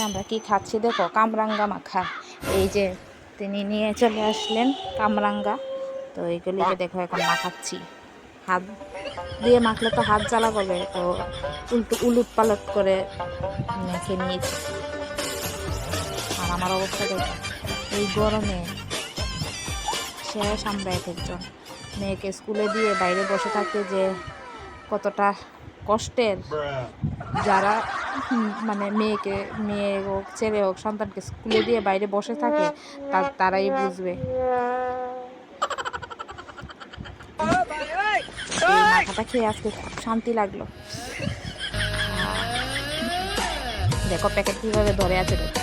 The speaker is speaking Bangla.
আমরা কি খাচ্ছি দেখো, কামরাঙ্গা মাখা। এই যে তিনি নিয়ে চলে আসলেন কামরাঙ্গা, তো এইগুলিকে দেখো এখন মাখাচ্ছি। হাত দিয়ে মাখলে তো হাত জ্বালা করবে, তো উলট পালট করে মেখে নিয়েছি। আর আমার অবস্থা দেখো, এই গরমে শেষ। আমরা এক একজন মেয়েকে স্কুলে দিয়ে বাইরে বসে থাকতে যে কতটা কষ্টের, যারা মানে মেয়ে হোক ছেলে হোক সন্তানকে স্কুলে দিয়ে বাইরে বসে থাকে তারাই বুঝবে। এই মাথাটা খেয়ে আজকে খুব শান্তি লাগলো। দেখো প্যাকেট কিভাবে ধরে আছে দেখো।